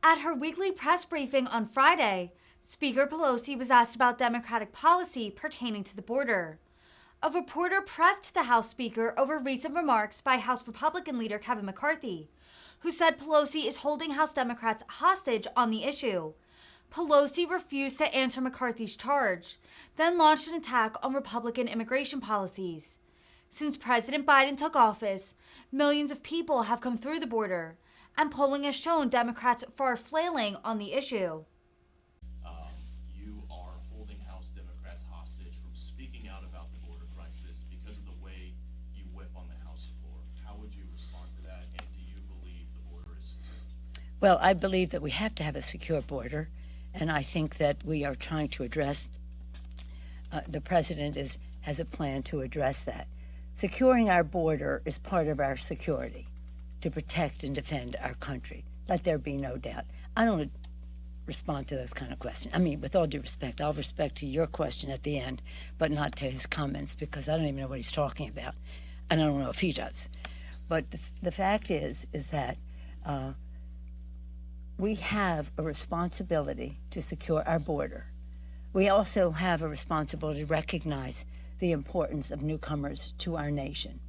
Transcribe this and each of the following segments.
At her weekly press briefing on Friday, Speaker Pelosi was asked about Democratic policy pertaining to the border. A reporter pressed the House Speaker over recent remarks by House Republican leader Kevin McCarthy, who said Pelosi is holding House Democrats hostage on the issue. Pelosi refused to answer McCarthy's charge, then launched an attack on Republican immigration policies. Since President Biden took office, millions of people have come through the border, and polling has shown Democrats far flailing on the issue. You are holding House Democrats hostage from speaking out about the border crisis because of the way you whip on the House floor. How would you respond to that, and do you believe the border is secure? Well, I believe that we have to have a secure border, and I think that we are trying to address, the president has a plan to address that. Securing our border is part of our security, to protect and defend our country. Let there be no doubt. I don't respond to those kind of questions. I mean, with all due respect, I'll respect to your question at the end, but not to his comments, because I don't even know what he's talking about, and I don't know if he does. But the fact is that we have a responsibility to secure our border. We also have a responsibility to recognize the importance of newcomers to our nation.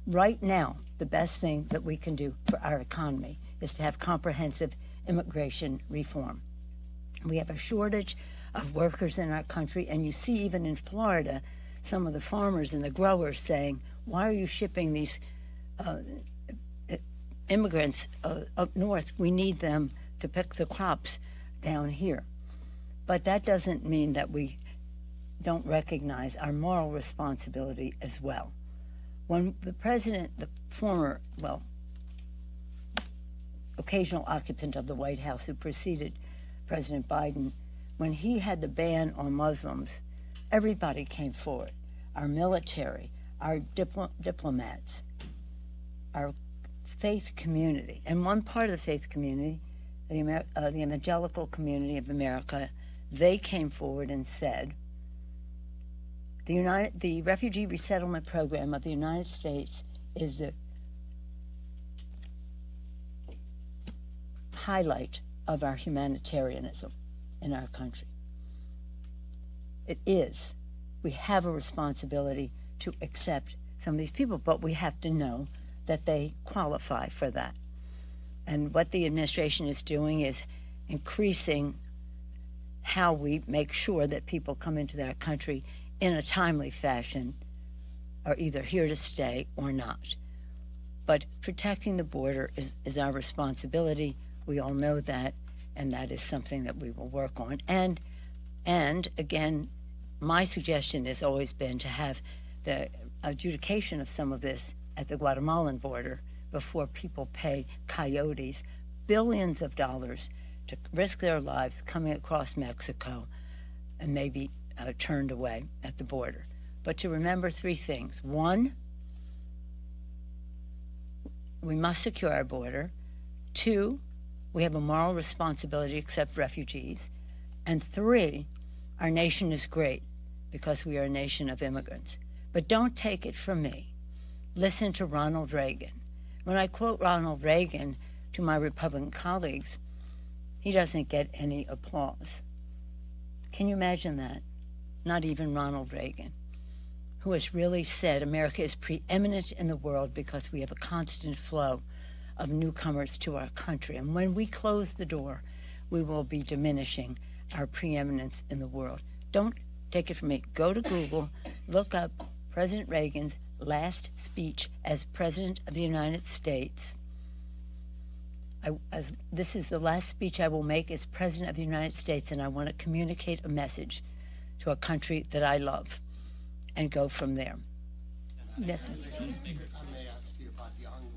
Right now, the best thing that we can do for our economy is to have comprehensive immigration reform. We have a shortage of workers in our country, and you see even in Florida, some of the farmers and the growers saying, why are you shipping these immigrants up north? We need them to pick the crops down here. But that doesn't mean that we don't recognize our moral responsibility as well. When the president, the former, occasional occupant of the White House who preceded President Biden, when he had the ban on Muslims, everybody came forward. Our military, our diplomats, our faith community. And one part of the faith community, the evangelical community of America, they came forward and said, the refugee resettlement program of the United States is the highlight of our humanitarianism in our country. It is. We have a responsibility to accept some of these people, but we have to know that they qualify for that. And what the administration is doing is increasing how we make sure that people come into our country in a timely fashion, are either here to stay or not. But protecting the border is our responsibility. We all know that, and that is something that we will work on. And again, my suggestion has always been to have the adjudication of some of this at the Guatemalan border before people pay coyotes billions of dollars to risk their lives coming across Mexico and maybe turned away at the border. But to remember three things. One, we must secure our border. Two, we have a moral responsibility to accept refugees. And three, our nation is great because we are a nation of immigrants. But don't take it from me. Listen to Ronald Reagan. When I quote Ronald Reagan to my Republican colleagues, he doesn't get any applause. Can you imagine that? Not even Ronald Reagan, who has really said America is preeminent in the world because we have a constant flow of newcomers to our country. And when we close the door, we will be diminishing our preeminence in the world. Don't take it from me. Go to Google, look up President Reagan's last speech as President of the United States. This is the last speech I will make as President of the United States, and I want to communicate a message to a country that I love and go from there. Yes, sir. If I may ask you about the ongoing